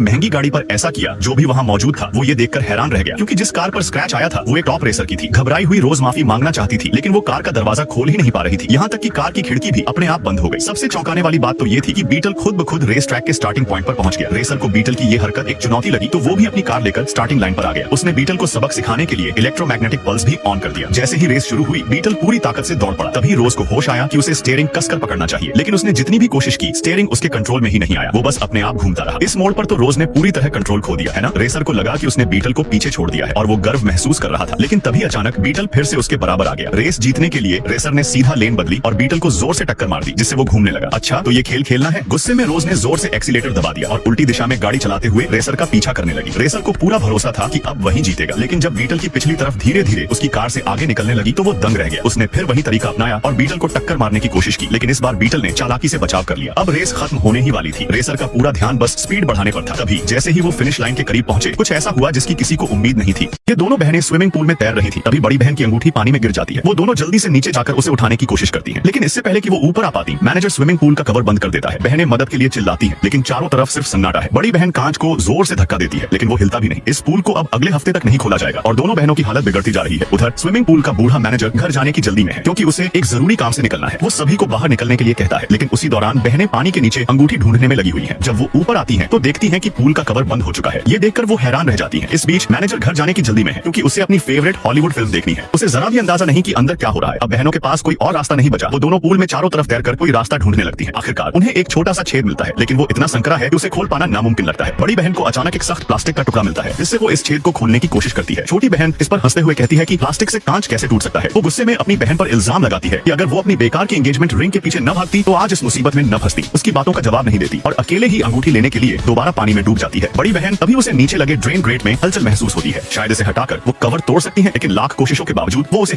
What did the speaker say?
महंगी गाड़ी पर ऐसा किया। जो भी वहाँ मौजूद था वो ये देखकर हैरान रह गया, क्योंकि जिस कार पर स्क्रैच आया था वो एक टॉप रेसर की थी। घबराई हुई रोज माफी मांगना चाहती थी, लेकिन वो कार का दरवाजा खोल ही नहीं पा रही थी। यहाँ तक कि कार की खिड़की भी अपने आप बंद हो गई। सबसे चौंकाने वाली बात तो ये थी कि बीटल खुद ब खुद रेस ट्रैक के स्टार्टिंग पॉइंट पर पहुंच गया। रेसर को बीटल की ये हरकत एक चुनौती लगी, तो वो भी अपनी कार लेकर स्टार्टिंग लाइन पर आ गया। उसने बीटल को सबक सिखाने के लिए इलेक्ट्रोमैग्नेटिक पल्स भी ऑन कर दिया। जैसे ही रेस शुरू हुई, बीटल पूरी ताकत से दौड़ पड़ा। तभी रोज को होश आया कि उसे स्टीयरिंग कसकर पकड़ना चाहिए, लेकिन उसने जितनी भी कोशिश की स्टीयरिंग उसके कंट्रोल में ही नहीं आया। वो बस अपने आप घूमता रहा। इस मोड़ पर तो रोज ने पूरी तरह कंट्रोल खो दिया है ना। रेसर को लगा कि उसने बीटल को पीछे छोड़ दिया है और वो गर्व महसूस कर रहा था, लेकिन तभी अचानक बीटल फिर से उसके बराबर आ गया। रेस जीतने के लिए रेसर ने सीधा लेन बदली और बीटल को जोर से टक्कर मार दी, जिससे वो घूमने लगा। अच्छा, तो ये खेल खेलना है। गुस्से में रोज ने जोर से एक्सीलेटर दबा दिया और उल्टी दिशा में गाड़ी चलाते हुए रेसर का पीछा करने लगी। रेसर को पूरा भरोसा था कि अब वही जीतेगा, लेकिन जब बीटल की पिछली तरफ धीरे धीरे उसकी कार से आगे निकलने लगी तो वो दंग रह गया। उसने फिर वही तरीका अपनाया और बीटल को टक्कर मारने की कोशिश की, लेकिन इस बार बीटल ने चालाकी से बचाव कर लिया। अब रेस खत्म होने ही वाली थी। रेसर का पूरा ध्यान बस स्पीड बढ़ाने पर था। तभी जैसे ही वो फिनिश लाइन के करीब पहुंचे, कुछ ऐसा हुआ जिसकी किसी को उम्मीद नहीं थी। ये दोनों बहनें स्विमिंग पूल में तैर रही थी। तभी बड़ी बहन की अंगूठी पानी में गिर जाती है। वो दोनों जल्दी से नीचे जाकर उसे उठाने की कोशिश करती हैं, लेकिन इससे पहले कि वो ऊपर आ पाती, मैनेजर स्विमिंग पूल का कवर बंद कर देता है। बहनें मदद के लिए चिल्लाती हैं, लेकिन चारों तरफ सिर्फ सन्नाटा है। बड़ी बहन कांच को जोर से धक्का देती है, लेकिन वो हिलता भी नहीं। इस पूल को अब अगले हफ्ते तक नहीं खोला जाएगा और दोनों बहनों की हालत बिगड़ती जा रही है। उधर स्विमिंग पूल का बूढ़ा मैनेजर घर जाने की जल्दी में है, क्योंकि उसे एक जरूरी काम से निकलना है। वो सभी को बाहर निकलने के लिए कहता है, लेकिन उसी दौरान बहनें पानी के नीचे अंगूठी ढूंढने में लगी हुई हैं। जब वो ऊपर आती हैं, तो देखती हैं कि पूल का कवर बंद हो चुका है। ये देखकर वो हैरान रह जाती हैं। इस बीच मैनेजर घर जाने की जल्दी में है, क्योंकि उसे अपनी फेवरेट हॉलीवुड फिल्म देखनी है। उसे जरा भी अंदाजा नहीं कि अंदर क्या हो रहा है। अब बहनों के पास कोई और रास्ता नहीं बचा। वो दोनों पूल में चारों तरफ तैरकर कोई रास्ता ढूंढने लगती हैं। आखिरकार उन्हें एक छोटा सा छेद मिलता है, लेकिन वो इतना संकरा है कि उसे खोल पाना नामुमकिन लगता है। बड़ी बहन को अचानक एक सख्त प्लास्टिक का टुकड़ा मिलता है, जिससे वो इस छेद को खोलने की कोशिश करती है। छोटी बहन इस पर हंसते हुए कहती है कि प्लास्टिक से कांच कैसे टूट सकता है। वो गुस्से में अपनी बहन पर इल्जाम लगाती है कि अगर वो अपनी बेकार की एंगेजमेंट रिंग के पीछे न भागती तो आज इस मुसीबत में न फंसती। उसकी बातों का जवाब नहीं देती और अकेले ही अंगूठी लेने के लिए दोबारा पानी में डूब जाती है। बड़ी बहन तभी उसे नीचे लगे ड्रेन ग्रेट में हलचल महसूस होती है। शायद इसे हटाकर वो कवर तोड़ सकती है, लेकिन लाख कोशिशों के बावजूद वो उसे